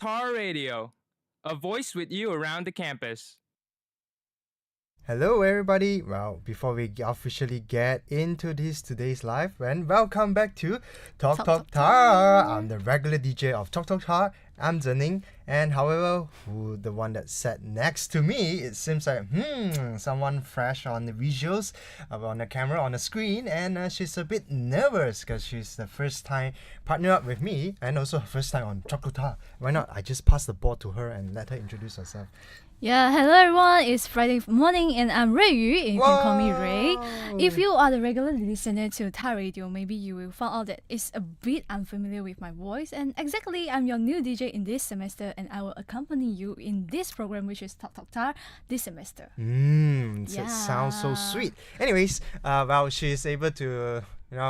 TAR Radio, a voice with you around the campus. Hello everybody. Well, before we officially get into today's live, and welcome back to TalkTalk TAR. I'm the regular DJ of TalkTalk TAR. I'm Ning, and however, the one that sat next to me, it seems like someone fresh on the visuals, on the camera, on the screen, and she's a bit nervous because she's the first time partner up with me, and also first time on TalkTalk TAR. Why not? I just pass the ball to her and let her introduce herself. Yeah, hello everyone. It's Friday morning and I'm Ray Yu. You can call me Ray. If you are the regular listener to TAR Radio, maybe you will find out that it's a bit unfamiliar with my voice. And exactly, I'm your new DJ in this semester and I will accompany you in this program, which is TalkTalk TAR this semester. It sounds so sweet. Anyways, she's able to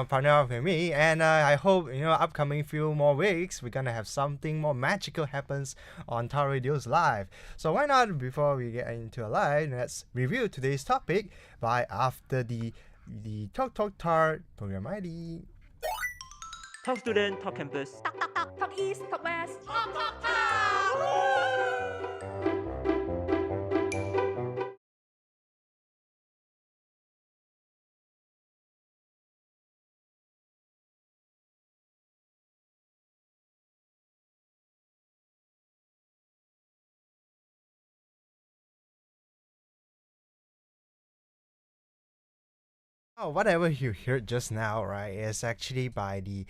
partner up with me, and I hope upcoming few more weeks we're gonna have something more magical happens on TAR Radio's live. So why not, before we get into a live, let's review today's topic by after the TalkTalk TAR program ID. Talk student, talk campus. Talk East, Talk West. Whatever you heard just now, right, is actually by the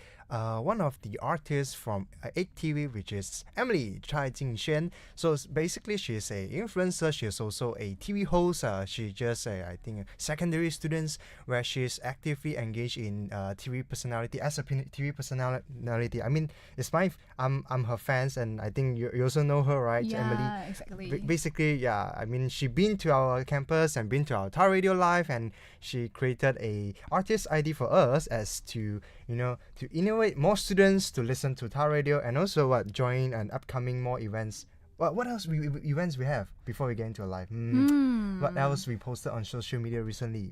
one of the artists from 8TV, which is Emily Chai Jingxuan. So basically, she's a influencer. She's also a TV host. She just I think secondary students where she's actively engaged in TV personality as a TV personality. I mean, it's my I'm her fans, and I think you also know her, right, Emily? Yeah, exactly. Basically, yeah. I mean, she been to our campus and been to our TAR Radio Live, and she created a artist ID for us as to to innovate more students to listen to TAR Radio, and also join an upcoming more events. What else events we have before we get into a live? What else we posted on social media recently?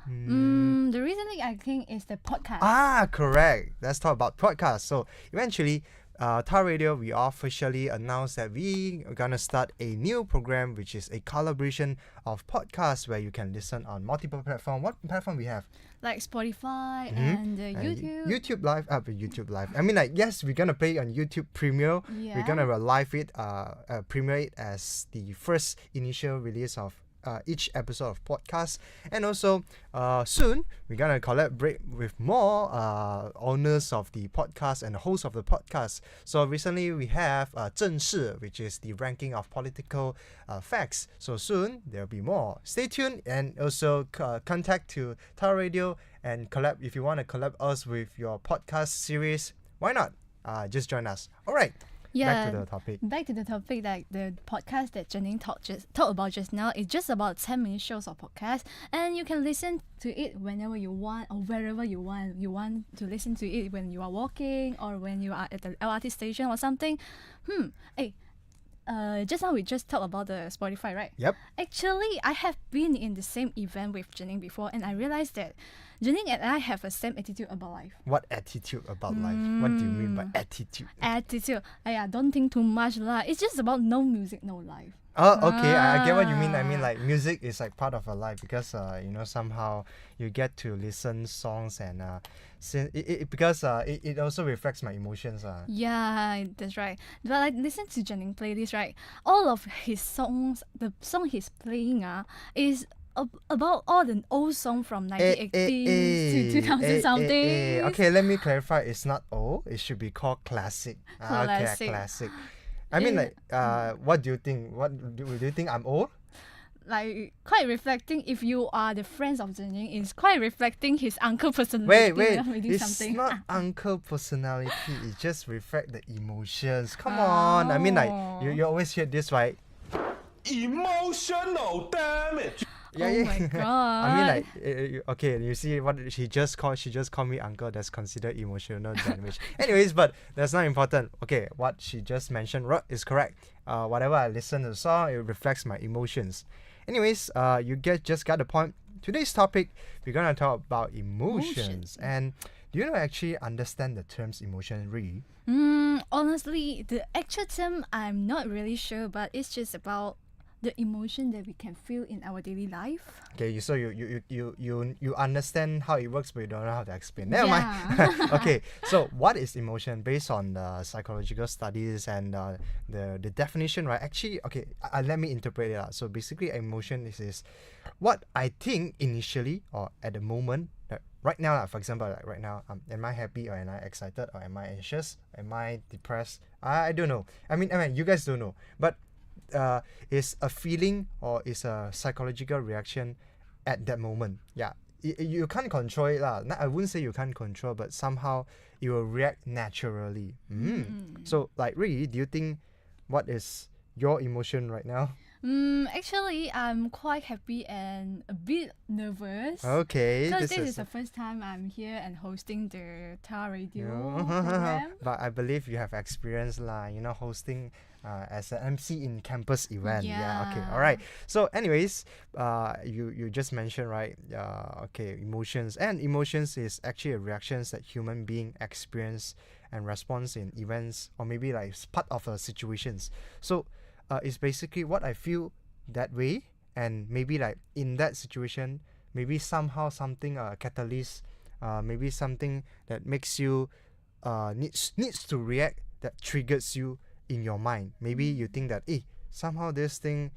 The recently I think is the podcast. Correct. Let's talk about podcasts. So eventually, TAR Radio, we officially announced that we are gonna start a new program, which is a collaboration of podcasts where you can listen on multiple platforms. What platform we have? Like Spotify and YouTube. YouTube Live. YouTube Live. I mean, like, yes, we're gonna play on YouTube Premiere. Yeah. We're gonna live it, premiere it as the first initial release of each episode of podcast, and also soon we're gonna collaborate with more owners of the podcast and hosts of the podcast. So recently we have Zhen, which is the ranking of political facts. So soon there'll be more. Stay tuned, and also contact to TAR Radio and collab. If you want to collab us with your podcast series, why not? Just join us. All right. Yeah, Back to the topic. Like the podcast that Ning talked about just now is just about 10-minute shows of podcast, and you can listen to it whenever you want or wherever you want. You want to listen to it when you are walking or when you are at the LRT station or something. Just now we just talked about the Spotify, right? Yep. Actually, I have been in the same event with Ning before, and I realized that Ning and I have the same attitude about life. What attitude about life? What do you mean by attitude? Attitude. Don't think too much lah. It's just about no music, no life. Oh, okay. I get what you mean. I mean, like, music is like part of our life because somehow you get to listen songs, and it also reflects my emotions. Yeah, that's right. But like, listen to Zhen playlist, right? All of his songs, the song he's playing is about all the old songs from 1980s to 2000 something. Okay, let me clarify. It's not old. It should be called classic. Classic. Okay, classic. I mean, like, what do you think? Do you think I'm old? Like, quite reflecting, if you are the friends of Zhen, is quite reflecting his uncle personality. Wait. It's It's not uncle personality. It just reflect the emotions. Come on. I mean, like, you always hear this, right? Emotional damage. Oh my god. I mean, like, okay, you see what she just called me uncle. That's considered emotional damage. Anyways, but that's not important. Okay, what she just mentioned is correct. Whatever I listen to the song, it reflects my emotions. Anyways, you just got the point. Today's topic, we're gonna talk about emotions. And do you actually understand the terms emotion, Ri? Honestly, the actual term I'm not really sure, but it's just about the emotion that we can feel in our daily life. Okay, so you understand how it works, but you don't know how to explain. Never mind. Yeah. Okay, so what is emotion based on the psychological studies and the definition, right? Actually, okay, let me interpret it out. So basically, emotion is what I think initially or at the moment. Right now, for example, like right now, am I happy or am I excited or am I anxious? Am I depressed? I don't know. I mean, you guys don't know, but is a feeling or is a psychological reaction at that moment. Yeah, you can't control it lah. I wouldn't say you can't control, but somehow you will react naturally. So like Ri, do you think what is your emotion right now? Actually, I'm quite happy and a bit nervous. Okay, Because this is the first time I'm here and hosting the TAR radio Yeah. program. But I believe you have experience lah, hosting as an MC in campus event. Okay, all right. So anyways, you just mentioned, right, okay, emotions. And emotions is actually a reactions that human being experience and response in events or maybe like it's part of situations. So it's basically what I feel that way, and maybe like in that situation, maybe somehow something catalyst, maybe something that makes you needs to react, that triggers you in your mind. Maybe you think that somehow this thing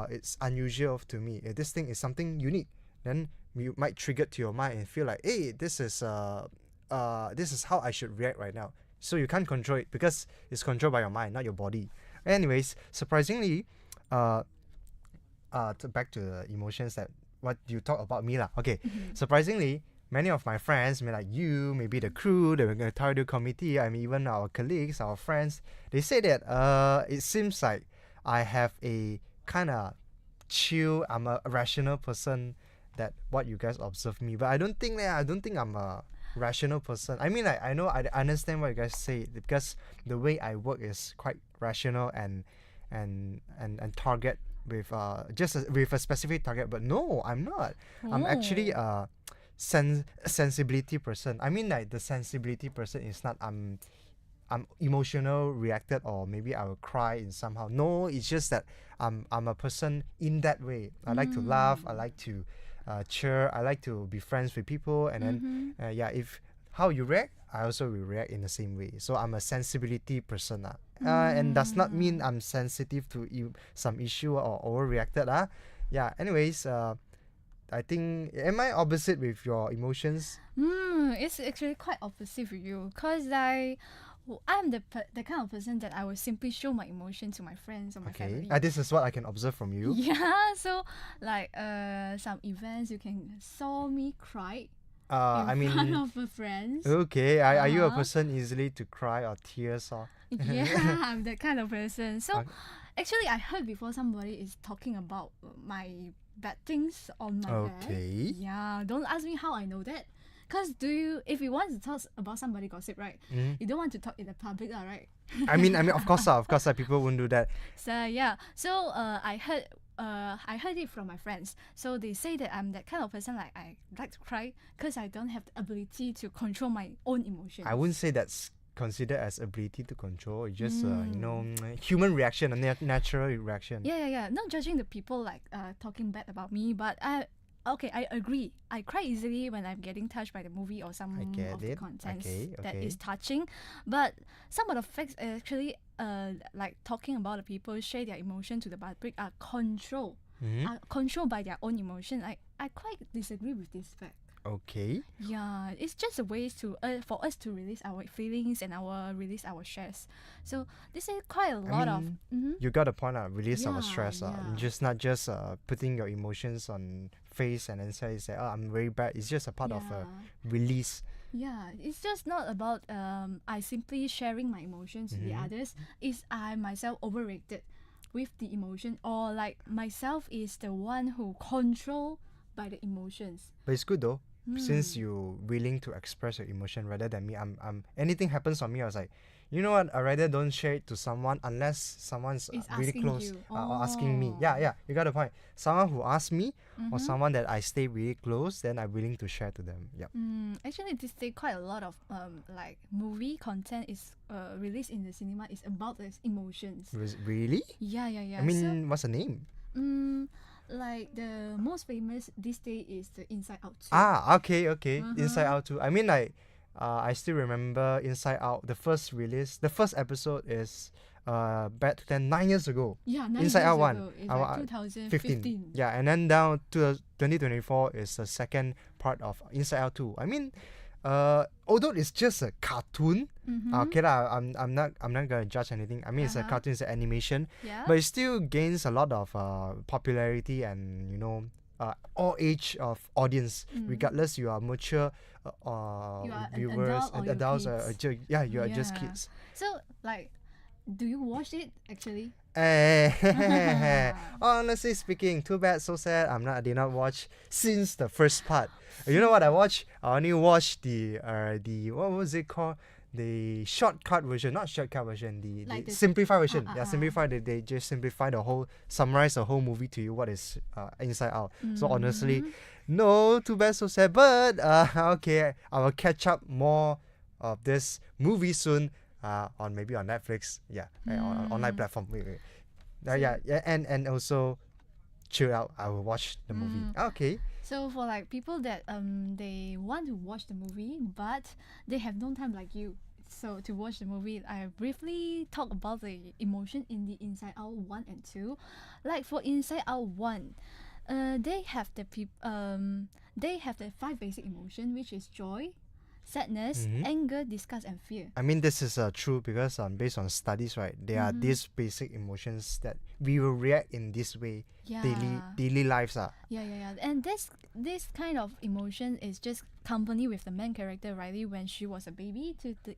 it's unusual to me. This thing is something unique. Then you might trigger to your mind and feel like, this is how I should react right now. So you can't control it because it's controlled by your mind, not your body. Anyways, surprisingly, back to the emotions that what you talk about me lah. Okay, surprisingly, many of my friends, like you, maybe the crew, the TAR committee, I mean even our colleagues, our friends, they say that it seems like I have a kind of chill, I'm a rational person, that what you guys observe me. But I don't think I'm a rational person. I mean, like, I know I understand what you guys say because the way I work is quite rational and target with with a specific target. But no, I'm not. I'm actually a sensibility person. I mean, like, the sensibility person is not I'm emotional reacted or maybe I will cry in somehow. No, it's just that I'm a person in that way. I like to laugh. I like to cheer. I like to be friends with people, and then if how you react, I also will react in the same way. So I'm a sensibility person, and does not mean I'm sensitive to some issue or overreacted. Anyways, I think, am I opposite with your emotions? It's actually quite opposite for you, cause I'm the kind of person that I will simply show my emotion to my friends or my family. This is what I can observe from you. Yeah, so like some events you can saw me cry in front of my friends. Okay, are you a person easily to cry or tears or? Yeah, I'm that kind of person. So actually, I heard before somebody is talking about my bad things on my back. Okay. Yeah, don't ask me how I know that. Because if you want to talk about somebody gossip, right? You don't want to talk in the public, right? I mean, of course, people won't do that. So yeah, so I heard it from my friends. So they say that I'm that kind of person, like I like to cry because I don't have the ability to control my own emotions. I wouldn't say that's considered as ability to control. It's just human reaction, a natural reaction. Yeah. Not judging the people like talking bad about me, but I agree. I cry easily when I'm getting touched by the movie or some of the contents that is touching. But some of the facts actually, like talking about the people share their emotion to the public are controlled by their own emotion. I quite disagree with this fact. Okay. Yeah, it's just a way to for us to release our feelings and release our stress. So this is quite a lot of. You got a point. Release our stress. Just not just putting your emotions on face and then say I'm very bad. It's just a part of a release. Yeah, it's just not about I simply sharing my emotions to the others. Is I myself overrated with the emotion, or like myself is the one who control by the emotions. But it's good though. since you willing to express your emotion rather than me. I'm anything happens on me, I was like, you know what? I rather don't share it to someone unless someone's Is really asking close you. or asking me. Oh. Yeah, you got the point. Someone who asks me or someone that I stay really close, then I'm willing to share to them. Yeah. Actually, this day quite a lot of like movie content is released in the cinema is about these emotions. Really? Yeah. I mean, what's the name? Like the most famous this day is the Inside Out 2. Okay. Inside Out 2. I mean, like, I still remember Inside Out. The first release, the first episode is back then 9 years ago. Yeah, 9 Inside years Out ago. 1. It's like 2015. Yeah, and then down to 2024 is the second part of Inside Out 2. I mean, although it's just a cartoon, okay lah, I'm not gonna judge anything. I mean, it's a cartoon, it's an animation, Yeah. but it still gains a lot of popularity and all age of audience, regardless you are mature You are an viewers adult or and you're adults, kids. you are just Yeah. kids. So like, do you watch it actually? Honestly speaking, too bad, so sad. I did not watch since the first part. You know what I watched? I only watched the what was it called? The shortcut version, not shortcut version. Like the the- simplified version. Simplified. They just simplify summarize the whole movie to you. What is Inside Out? So honestly, no, too bad, so sad. But okay, I will catch up more of this movie soon. On maybe on Netflix, on online platform. Wait. And also chill out. I will watch the movie. Okay. So for like people that they want to watch the movie but they have no time like you. So to watch the movie, I briefly talk about the emotion in the Inside Out 1 and 2. Like for Inside Out 1, they have the five basic emotion, which is joy, sadness, anger, disgust, and fear. I mean, this is true because based on studies, right? There are these basic emotions that we will react in this way Yeah. daily lives. Yeah. And this kind of emotion is just company with the main character Riley when she was a baby to the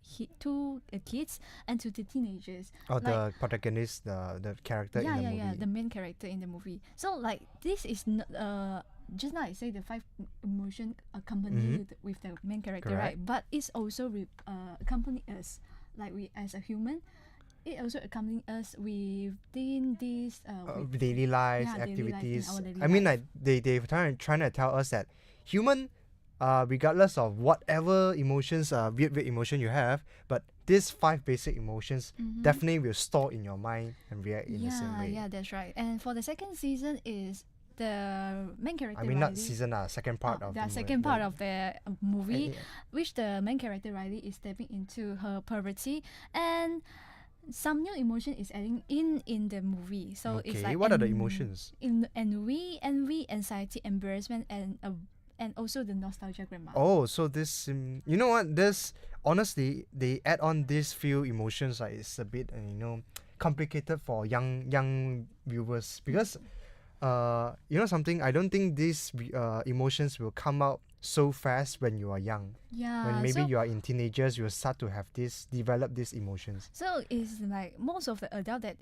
kids and to the teenagers. Or Like, the protagonist, the character in the movie. the main character in the movie. So like this is just now I say the five emotion accompany with the main character, Correct. right? But it's also accompany us, like we as a human. It also accompany us within these Daily lives, daily life in activities. our daily I mean, life. like they're trying to tell us that human, regardless of whatever emotions, weird emotion you have, but these five basic emotions definitely will store in your mind and react in the same way. Yeah, that's right. And for the second season is the main character. I mean, not Riley. season, second part of the the second part of the movie, Yeah. which the main character Riley is stepping into her puberty, and some new emotion is adding in the movie. So it's Okay, like what are the emotions? envy, anxiety, embarrassment, and also the nostalgia grandma. Oh, so this, you know what? This honestly, they add on these few emotions. Like it's a bit, complicated for young viewers because, you know something. I don't think these emotions will come out so fast when you are young. Yeah. When maybe so, you are in teenagers, you will start to develop these emotions. So it's like most of the adult that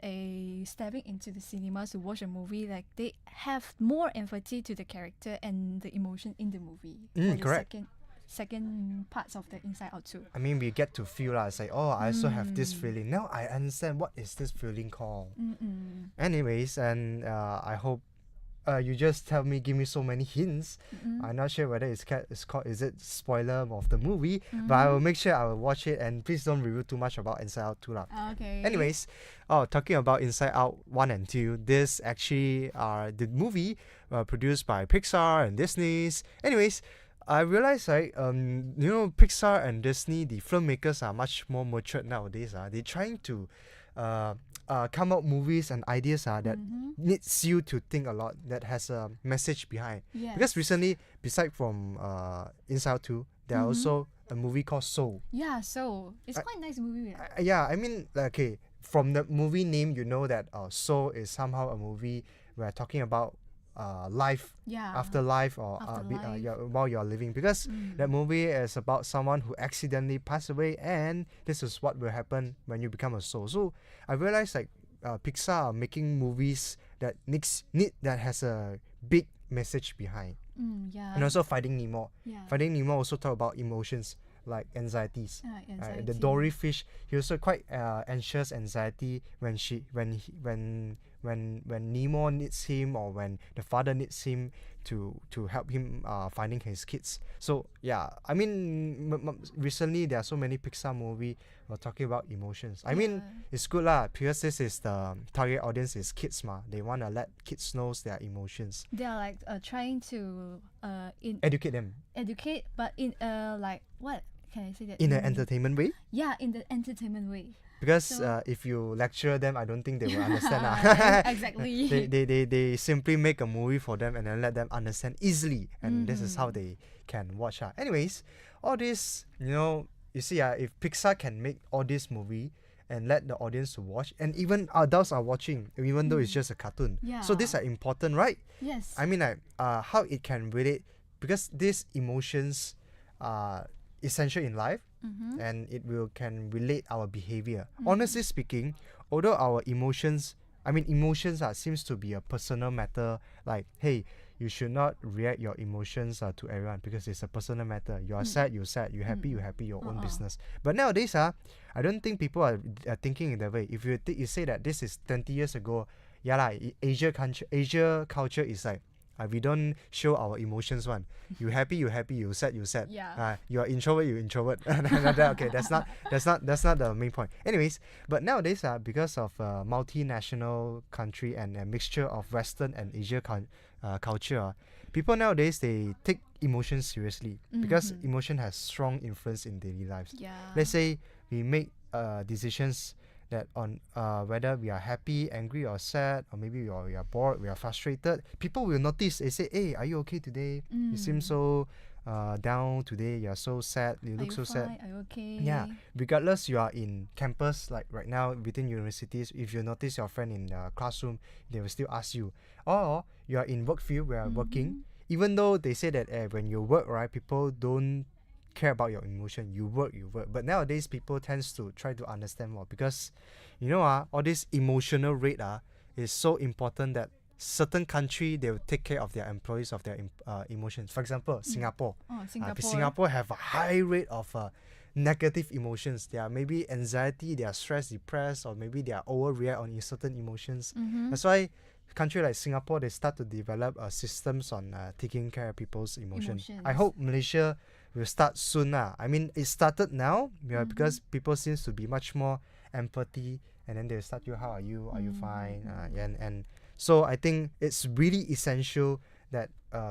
stepping into the cinemas to watch a movie, like they have more empathy to the character and the emotion in the movie. For the correct. Second parts of the Inside Out 2. I mean, we get to feel like, say, oh, I also have this feeling. Now I understand what is this feeling called. Anyways, and I hope you just give me so many hints. I'm not sure whether is it spoiler of the movie, but I will make sure I will watch it, and please don't review too much about Inside Out 2 lah. Okay. Anyways, talking about Inside Out 1 and 2, this actually are the movie produced by Pixar and Disney's. Anyways, I realized Pixar and Disney, the filmmakers are much more matured nowadays. They're trying to come out movies and ideas that needs you to think a lot, that has a message behind. Yes. Because recently, beside from Inside Out 2, there are also a movie called Soul. Yeah, so it's quite a nice movie. Right? Yeah, I mean, okay, from the movie name, you know that Soul is somehow a movie we're talking about life, Yeah. after life, or while you're living, because that movie is about someone who accidentally passed away, and this is what will happen when you become a soul. So I realized like Pixar are making movies that that has a big message behind. Yeah. And also Finding Nemo. Yeah. Finding Nemo also talk about emotions like anxieties. The Anxiety. Dory fish, he also quite anxious anxiety when Nemo needs him, or when the father needs him to help him finding his kids. So yeah, I mean recently there are so many Pixar movie talking about emotions. I mean it's good lah, because this is the target audience is kids ma. They wanna let kids know their emotions. They are like trying to Educate them educate, but in like what can I say that? in an entertainment way. Yeah, in the entertainment way. Because So- if you lecture them, I don't think they will understand. Exactly. They simply make a movie for them and then let them understand easily. And this is how they can watch. Anyways, all this, you see, if Pixar can make all this movie and let the audience to watch, and even adults are watching, even though it's just a cartoon. So these Yeah. are important, right? Yes. I mean, like, how it can relate, because these emotions are essential in life, and it can relate our behavior. Honestly speaking, although our emotions seems to be a personal matter, like, hey, you should not react your emotions to everyone, because it's a personal matter. You are sad, you're sad. You happy, you happy. Your own business. But nowadays, I don't think people are thinking in that way. If you say that this is 20 years ago, yeah lah, Asia culture is like, we don't show our emotions one. You happy, you happy. You sad, you sad. Yeah. You are introvert, you introvert. Okay, that's not the main point. Anyways, but nowadays, because of multinational country and a mixture of Western and Asia culture, people nowadays, they take emotions seriously, because emotion has strong influence in daily lives. Yeah. Let's say we make decisions that on whether we are happy, angry, or sad, or maybe we are bored, we are frustrated. People will notice. They say, "Hey, are you okay today? You seem so down today. You are so sad. You look so sad." Are you okay? Yeah, regardless you are in campus, like right now within universities, if you notice your friend in the classroom, they will still ask you. Or you are in work field, we are working. Even though they say that when you work, right, people don't care about your emotion. You work. But nowadays, people tends to try to understand more, because, all this emotional rate is so important that certain country, they will take care of their employees, of their emotions. For example, Singapore. Singapore have a high rate of negative emotions. They are maybe anxiety, they are stressed, depressed, or maybe they are overreact on certain emotions. That's why country like Singapore, they start to develop systems on taking care of people's emotions. I hope Malaysia will start soon. I mean, it started now, because people seems to be much more empathy, and then they start you, how are you? Are you fine? And so I think it's really essential that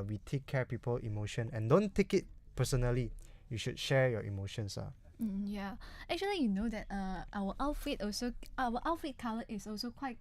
we take care of people's emotion, and don't take it personally. You should share your emotions. Yeah. Actually, you know that our outfit color is also quite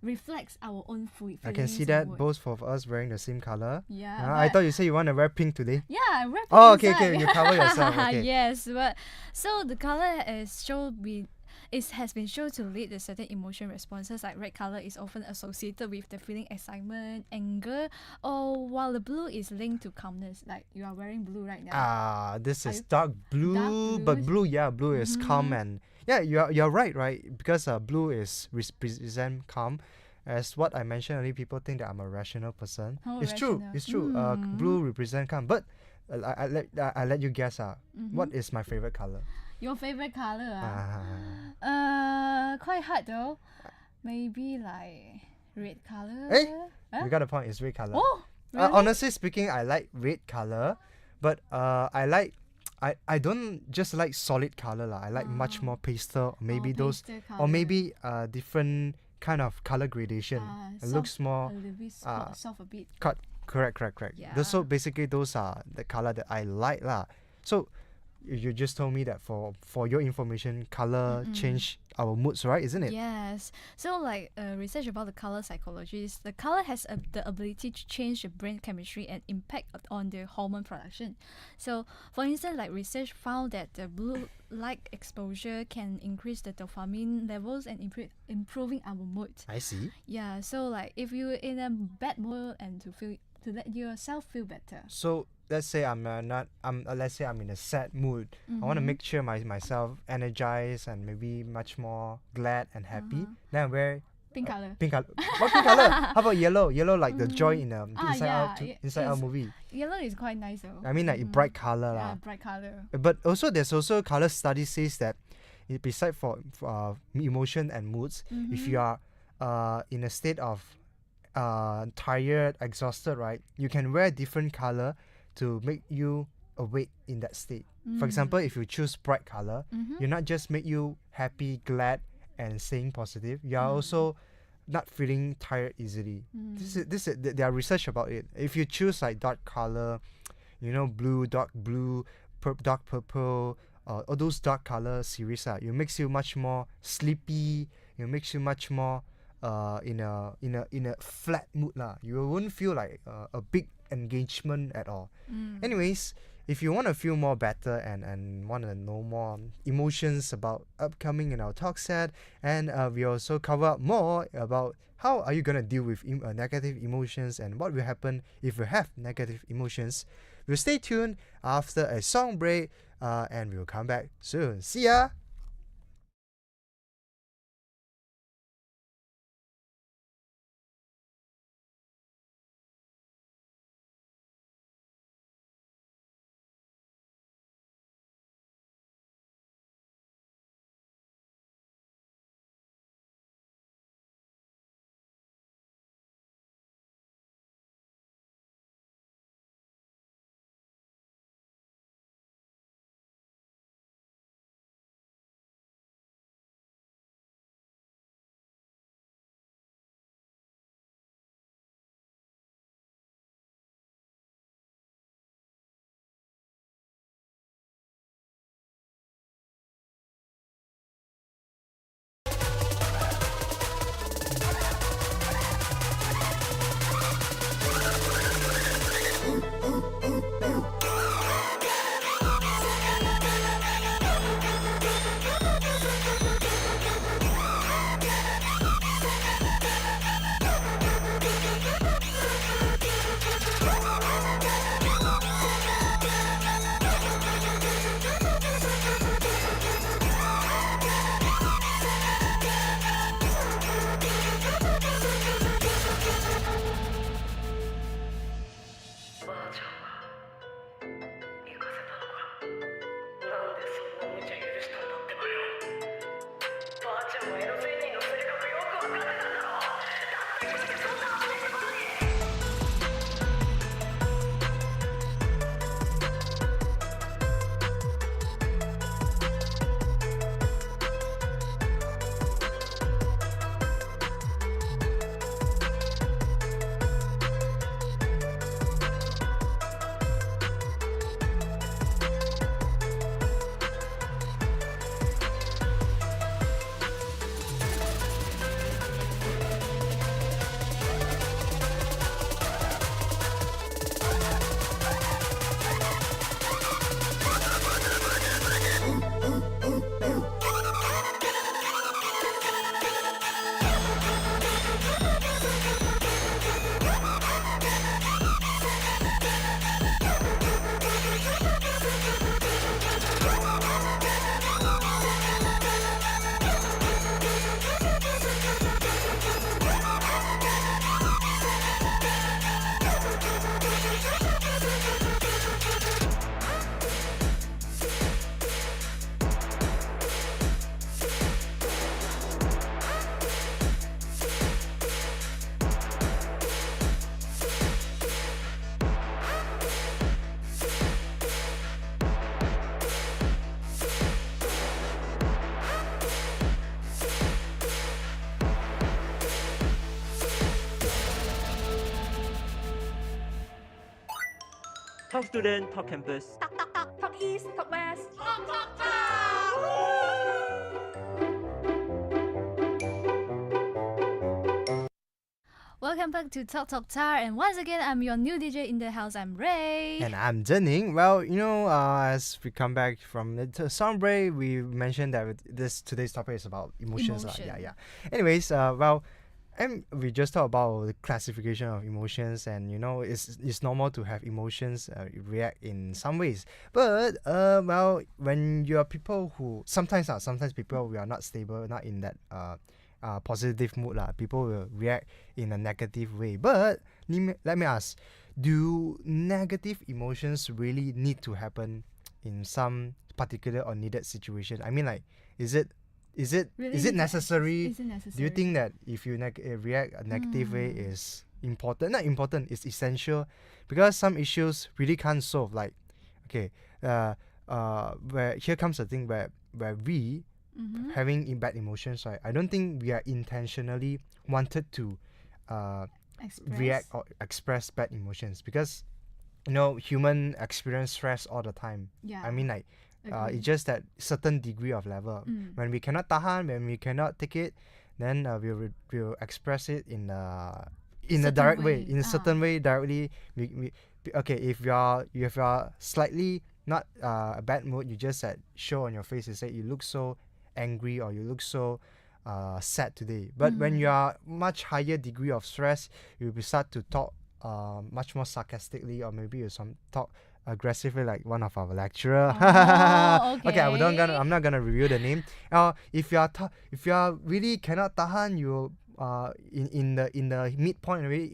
reflects our own food. I can see that both of us wearing the same color. Yeah. I thought you said you want to wear pink today. Yeah, I wear pink Oh, okay, inside. okay. You cover yourself. Okay. Yes, but so the color has been shown to lead to certain emotion responses. Like red color is often associated with the feeling excitement, anger, or while the blue is linked to calmness. Like you are wearing blue right now. This Are is you- dark blue, dark but blue? blue is calm, and you're right, because blue is represent calm. As what I mentioned earlier, people think that I'm a rational person. Oh, It's rational. true. Blue represent calm, but I let you guess. What is my favorite color? Your favorite color? Ah. Quite hard though. Maybe like red color. Eh? Huh? You got a point. It's red color. Oh, really? Honestly speaking, I like red color, but I don't just like solid color lah. I like much more pastel, maybe those, pastel or colour. maybe different kind of color gradation. It looks more a little bit soft a bit. correct. Yeah. So basically, those are the color that I like lah. So you just told me that for your information, color change our moods, right? Isn't it? Yes. So like research about the color psychologists, the color has the ability to change the brain chemistry and impact on the hormone production. So for instance, like research found that the blue light exposure can increase the dopamine levels and improving our mood. I see. Yeah. So like if you're in a bad mood and to let yourself feel better. So let's say let's say I'm in a sad mood. I want to make sure myself energized and maybe much more glad and happy. Then I wear Pink color. Pink color. What pink color? How about yellow? Yellow like the joy in Inside Out movie. Yellow is quite nice though. I mean like bright color Yeah, lah. bright color. But also there's also color study says that beside for emotion and moods, if you are in a state of tired, exhausted, right, you can wear different color to make you awake in that state. For example, if you choose bright color, you're not just make you happy, glad, and staying positive. You are also not feeling tired easily. There are research about it. If you choose like dark color, blue, dark blue, dark purple, all those dark color series, it makes you much more sleepy. It makes you much more in a flat mood lah. You won't feel like a big engagement at all. Anyways, if you want to feel more better and want to know more emotions about upcoming in our talk set, and we also cover up more about how are you going to deal with negative emotions and what will happen if you have negative emotions. We'll stay tuned after a song break and we'll come back soon. See ya! Talk Student, Talk Campus. Talk East, Talk West. Welcome back to TalkTalk TAR, and once again, I'm your new DJ in the house. I'm Ray. And I'm Zhen. Well, as we come back from the song break, we mentioned that today's topic is about emotions. Emotion. Anyways, and we just talked about the classification of emotions, and it's normal to have emotions react in some ways. But when you are people who sometimes people we are not stable, not in that positive mood lah. People will react in a negative way. But let me ask, do negative emotions really need to happen in some particular or needed situation? I mean, like, is it necessary? Is it necessary? Do you think that if you react a negative way is important? Not important, it's essential, because some issues really can't solve. Like, okay, where here comes the thing where we having bad emotions, right? I don't think we are intentionally wanted to react or express bad emotions, because human experience stress all the time. Yeah. I mean, like, it's just that certain degree of level. When we cannot tahan, when we cannot take it, then we'll express it in a direct way, in a certain way, directly. Okay, if you are slightly not a bad mood, you just show on your face, you say you look so angry or you look so sad today. But when you are much higher degree of stress, you will start to talk much more sarcastically, or maybe you talk aggressively, like one of our lecturer. Okay, I'm not gonna review the name. If you are really cannot tahan, you in the midpoint already,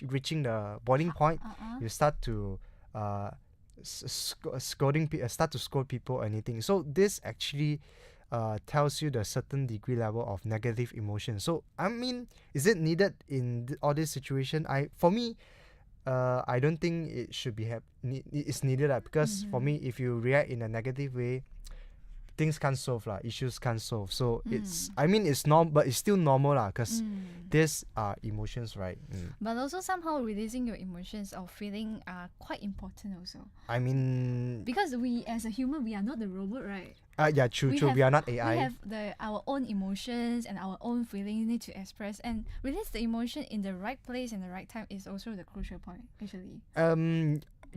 reaching the boiling point, you start to start to scold people or anything. So this actually tells you the certain degree level of negative emotion. So I mean, is it needed in all this situation? For me, I don't think it should be it's needed, because for me, if you react in a negative way, things can't solve lah, issues can't solve. So it's normal, but it's still normal lah, because these are emotions, right? But also somehow releasing your emotions or feeling are quite important also. I mean, because we as a human, we are not the robot, right? Yeah, true. We are not AI. We have our own emotions and our own feelings need to express, and release the emotion in the right place and the right time is also the crucial point, actually.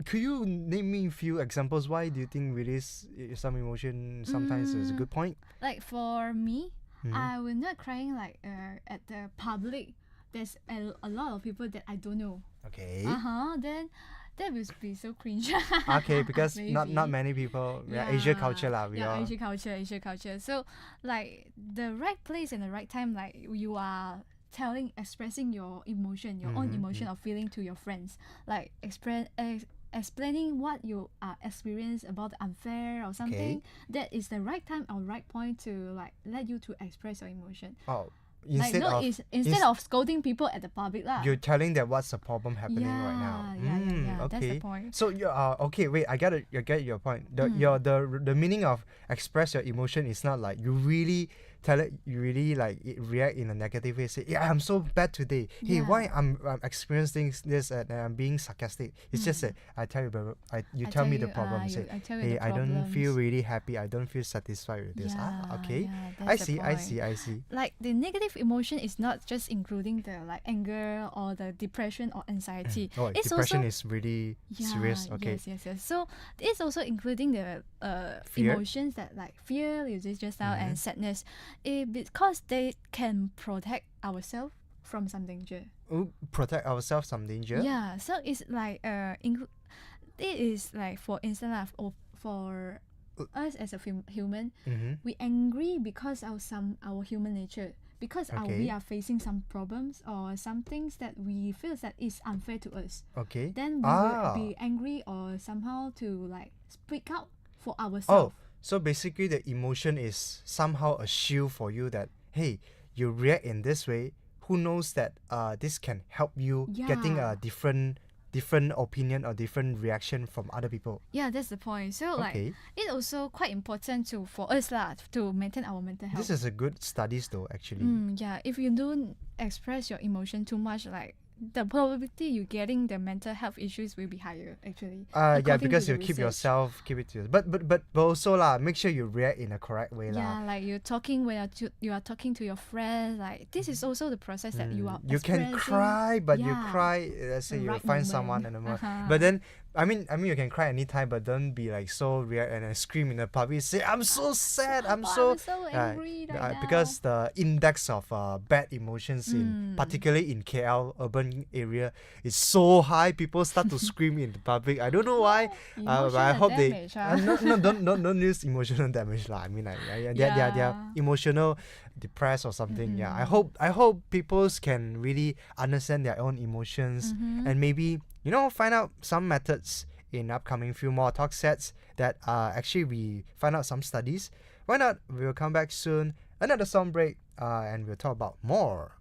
Could you name me a few examples? Why do you think release some emotion sometimes is a good point? Like for me, I will not crying like at the public. There's a lot of people that I don't know. Okay. Then that will be so cringe. Okay, because not many people. Yeah, Asia culture lah. Asia culture. So like the right place and the right time, like you are expressing your emotion, your own emotion or feeling to your friends, like explaining what you are experienced about unfair or something. That is the right time or right point to like let you to express your emotion. Oh. Instead of scolding people at the public lah. You're telling them what's the problem happening right now. Yeah. Okay. That's the point. So you okay. Wait, I get your point. The meaning of express your emotion is not like you really tell it. You really like react in a negative way. Say, yeah, I'm so bad today. Hey, why I'm experiencing this and I'm being sarcastic. It's just that I tell you, you tell me the problem. Say, hey, I don't feel really happy. I don't feel satisfied with this. Okay. I see. Like the negative emotion is not just including the like anger or the depression or anxiety. It's depression also, is really serious. Okay. Yes. So it's also including the emotions that like fear, you just now, and sadness, because they can protect ourselves from some danger. Protect ourselves from danger. Yeah. So it's like it is like, for instance, for us as a human, we angry because of our human nature, because we are facing some problems or some things that we feel that is unfair to us. Okay. Then we will be angry or somehow to like speak out for ourselves. So basically the emotion is somehow a shield for you, that hey, you react in this way, who knows that this can help you getting a different opinion or different reaction from other people. Yeah, that's the point. So like it's also quite important for us to maintain our mental health. This is a good studies though, actually. Yeah, if you don't express your emotion too much, like the probability you getting the mental health issues will be higher, actually. Yeah, because you keep it to yourself. But also make sure you react in a correct way . Yeah, like you're talking when you are talking to your friends. Like this is also the process that you are. You can cry, but you cry. Let's say you find someone and but then I mean, you can cry anytime, but don't be like so react and scream in the public. Say, I'm so sad. I'm so angry right now. because the index of bad emotions in particularly in KL urban area is so high. People start to scream in the public. I don't know why. But I hope damage, no, don't use emotional damage lah. I mean, they're emotional, depressed or something. Yeah, I hope people can really understand their own emotions and maybe find out some methods in upcoming few more talk sets that actually we find out some studies. Why not? We will come back soon. Another song break and we'll talk about more.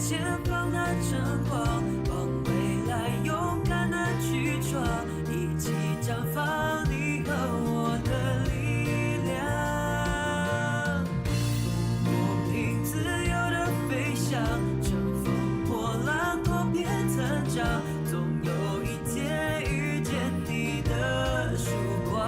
前方的晨光，往未来勇敢的去闯，一起绽放你和我的力量。不停自由的飞翔，乘风破浪，多变成长，总有一天遇见你的曙光。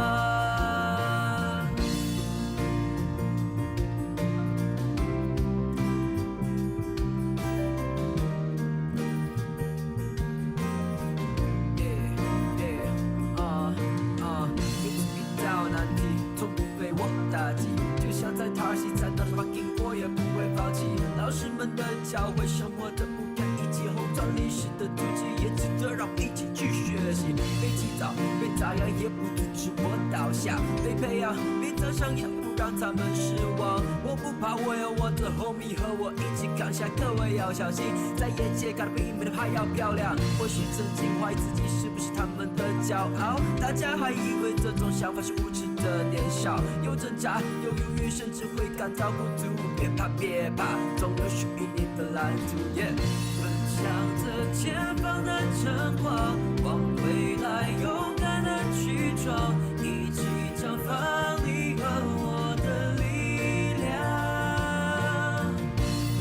老师们的教诲，生活的不堪一击，后转历史的足迹，也值得让一起去学习。被起早，被咋样也不阻止我倒下，被培养，被责伤也不让他们失望。我不怕，我有我的 homie 和我一起扛下，各位要小心，在眼界看得比你们还要漂亮。或许曾经怀疑自己是不是他们的骄傲，大家还以为这种想法是无知的年少，有挣扎，有犹豫，甚至会感到孤独。别怕，别怕，总有属于你的蓝图。奔向着前方的晨光，往未来勇敢的去闯，一起绽放你和我的力量。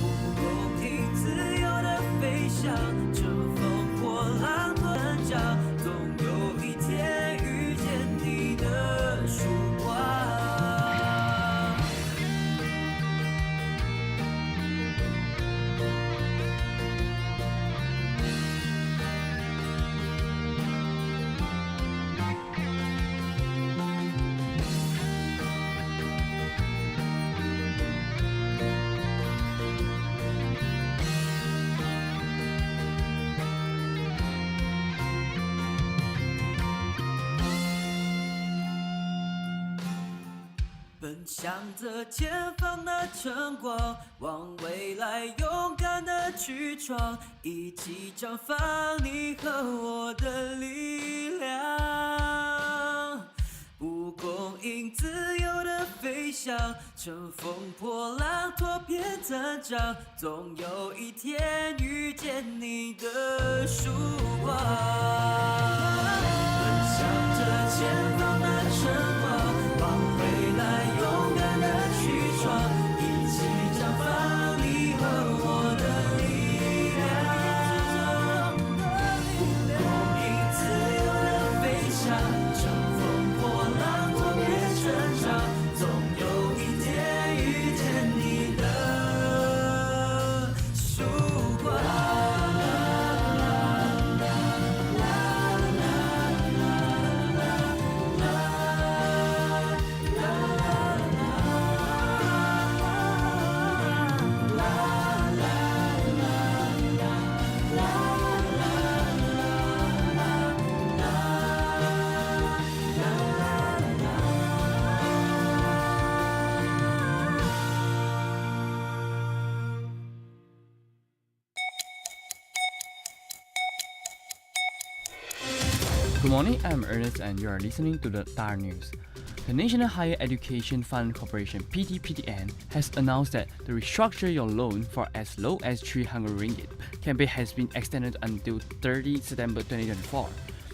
不公平，自由的飞翔，乘风破浪，多成长，总有一天遇见你的曙光。奔向着前方的晨光，往未来勇敢的去闯，一起绽放你和我的力量。不公应自由的飞翔，乘风破浪，多变成长，总有一天遇见你的曙光。奔向着前方的晨光，往未来勇敢的去闯，一起绽放你和我的力量。不公平，自由的飞翔，乘风破浪，多变成长，总有一天遇见你的曙光。啦啦啦啦啦啦啦。Good morning, I'm Ernest and you are listening to the TAR News. The National Higher Education Fund Corporation (PTPTN) has announced that the Restructure Your Loan for as low as 300 ringgit campaign has been extended until 30 September 2024.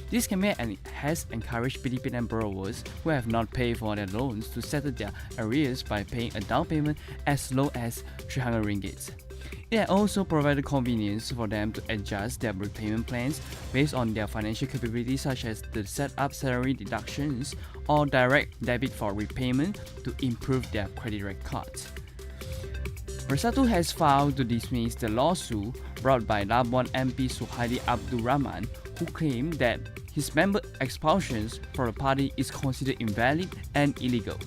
This campaign has encouraged PTPTN borrowers who have not paid for their loans to settle their arrears by paying a down payment as low as 300 ringgit. It has also provided convenience for them to adjust their repayment plans based on their financial capabilities, such as the set up salary deductions or direct debit for repayment to improve their credit records. Bersatu has filed to dismiss the lawsuit brought by Labuan MP Suhaili Abdul Rahman, who claimed that his member expulsions from the party is considered invalid and illegal.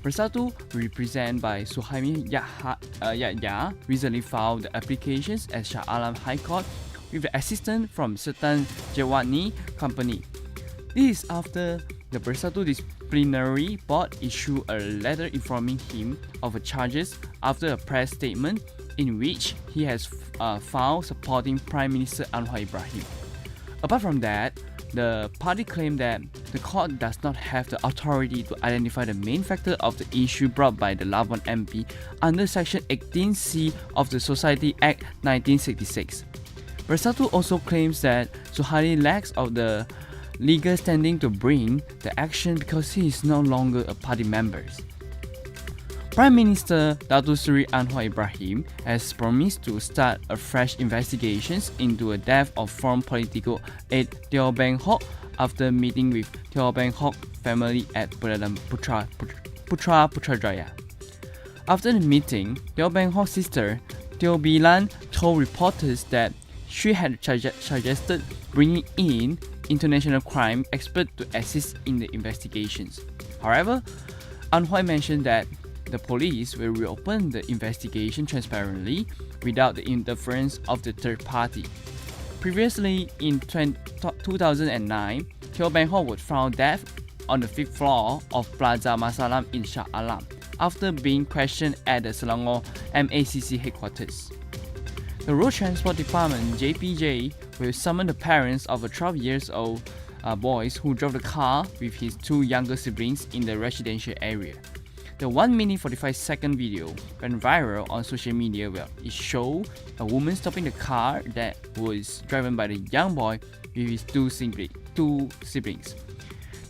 Bersatu, represented by Suhaimi Yahya, recently filed the applications at Shah Alam High Court with the assistance from certain Jawani company. This is after the Bersatu Disciplinary Board issued a letter informing him of the charges after a press statement in which he has found supporting Prime Minister Anwar Ibrahim. Apart from that, the party claimed that the court does not have the authority to identify the main factor of the issue brought by the Labuan MP under Section 18C of the Society Act 1966. Bersatu also claims that Suhaili lacks of the legal standing to bring the action because he is no longer a party member. Prime Minister Datuk Seri Anwar Ibrahim has promised to start a fresh investigations into the death of former political aide Teo Beng Hock after meeting with Teo Beng Hock family at Peradun Putrajaya. After the meeting, Teo Beng Hock's sister Teo Bilan told reporters that she had suggested bringing in international crime experts to assist in the investigations. However, Anwar mentioned that the police will reopen the investigation transparently without the interference of the third party. Previously, in 2009, Teo Beng Hock was found dead on the 5th floor of Plaza Masalam in Shah Alam after being questioned at the Selangor MACC headquarters. The Road Transport Department (JPJ) will summon the parents of a 12-year-old boy who drove the car with his two younger siblings in the residential area. The 1 minute 45-second video went viral on social media where it showed a woman stopping the car that was driven by the young boy with his two siblings.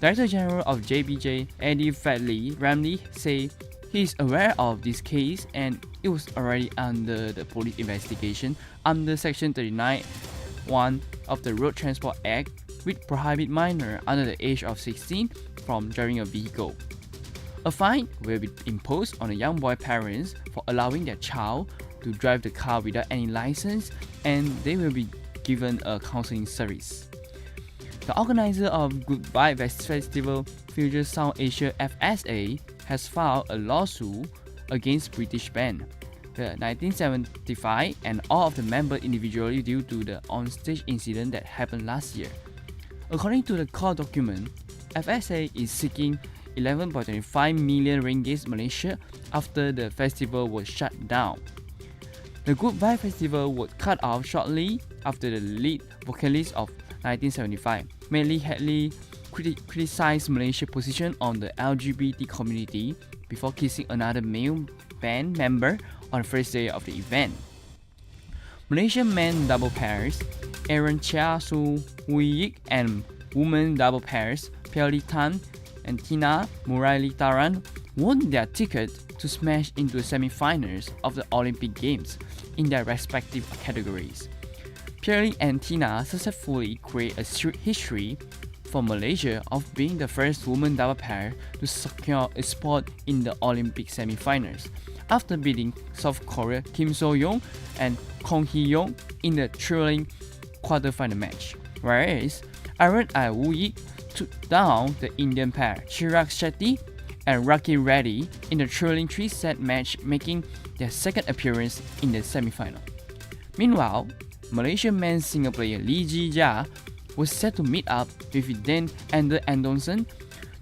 Director General of JPJ, Eddie Fadley Ramley, said he is aware of this case and it was already under the police investigation under Section 39(1) of the Road Transport Act, which prohibits minors under the age of 16 from driving a vehicle. A fine will be imposed on the young boy parents for allowing their child to drive the car without any license, and they will be given a counseling service. The organizer of Goodbye Festival Future Sound Asia (FSA) has filed a lawsuit against British band, the 1975, and all of the members individually due to the onstage incident that happened last year. According to the court document, FSA is seeking 11.25 million ringgit Malaysia after the festival was shut down. The Goodbye Festival was cut off shortly after the lead vocalist of 1975, Medley Hadley, criticized Malaysia's position on the LGBT community before kissing another male band member on the first day of the event. Malaysian men double pairs Aaron Chia Su Wuyik and women double pairs Pearly Tan and Tina Muralidharan won their ticket to smash into the semi-finals of the Olympic Games in their respective categories. Pearly and Tina successfully create a history for Malaysia of being the first woman double pair to secure a spot in the Olympic semi-finals after beating South Korea Kim So-young and Kong Hee-young in the thrilling quarter-final match, whereas Aaron Wuyik took down the Indian pair Chirag Shetty and Raki Reddy in the thrilling 3-set match, making their second appearance in the semi-final. Meanwhile, Malaysian men's single player Lee Ji-ja was set to meet up with then Ander Anderson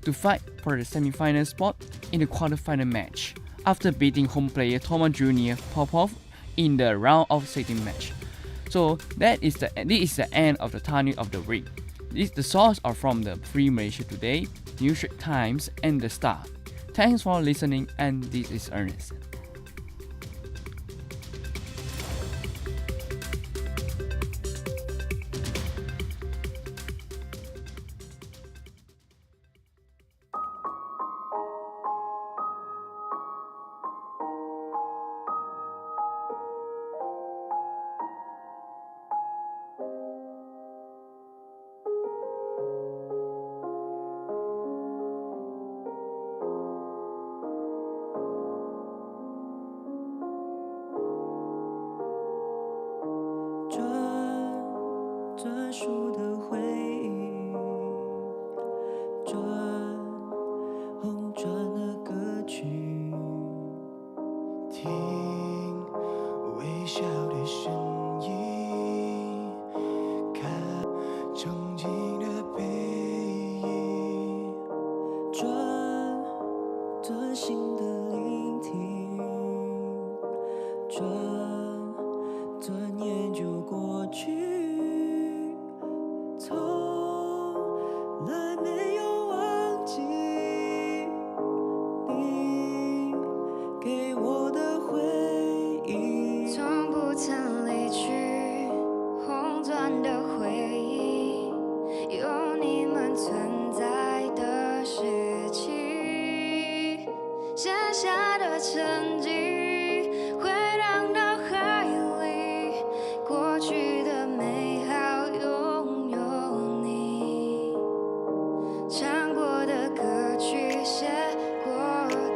to fight for the semi-final spot in the quarter-final match after beating home player Thomas Jr. Popov in the round of 16 match. So this is the end of the TAR News of the week. The sources are from the Free Malaysia Today, New Straits Times, and The Star. Thanks for listening, and this is Ernest.专属的回忆，转红转的歌曲，听微笑的声音，看憧憬的背影，专心的聆听，转眼就过去。从来没有忘记你给我的回忆，从不曾离去，红钻的回忆，有你们存在的时期，写下的成绩回荡到海里，过去的美好拥有你，唱过的歌曲，写过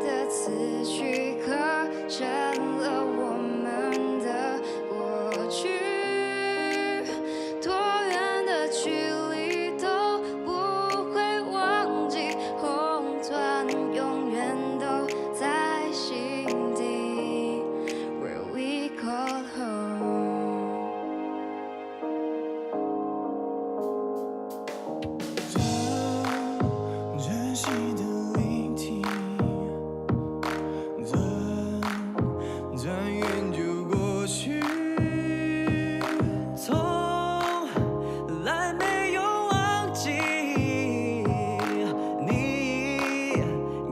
的词曲，刻成了我们的过去，多远的距离都不会忘记，红钻永远都在心底 Where we call home。专心的聆听，转眼就过去，从来没有忘记你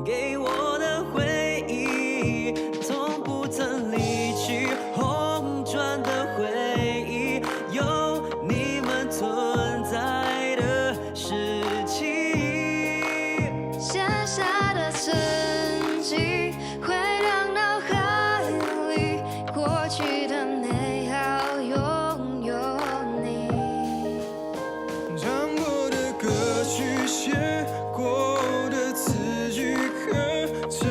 给我的回忆，从不曾离去，红砖的回忆，有你们存在的时期，写下的成绩回荡到海里，过去的美好拥有你，唱过的歌曲，写过的词句，刻成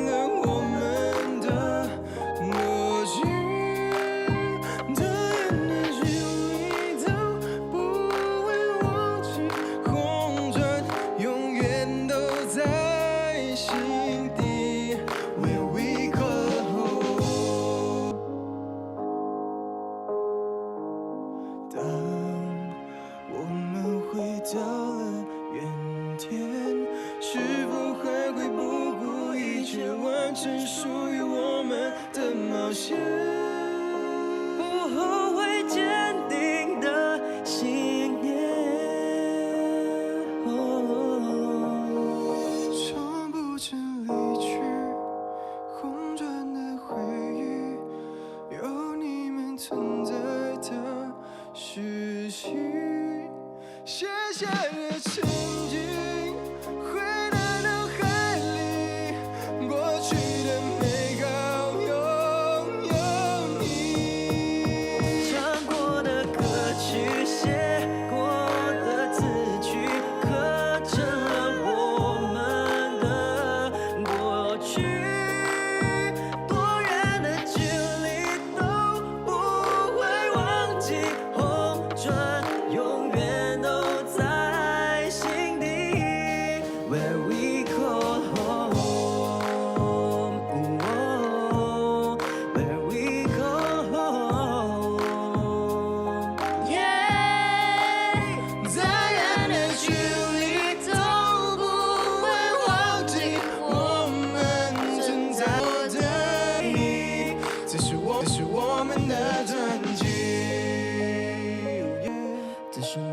了我们的默契，多远的距离都不会忘记，红砖永远都在心底 Where we call home。当我们回到了原点，是否还会不顾一切完成属于我们的冒险？不后悔坚定的信念。从不曾离去，红砖的回忆，有你们存在的时期，写下的曾经回荡到海里，过去的美好拥有你，唱过的歌曲，写过的词曲，刻成了我们的过去，多远的距离都不会忘记，红砖永远都在心底 Where we call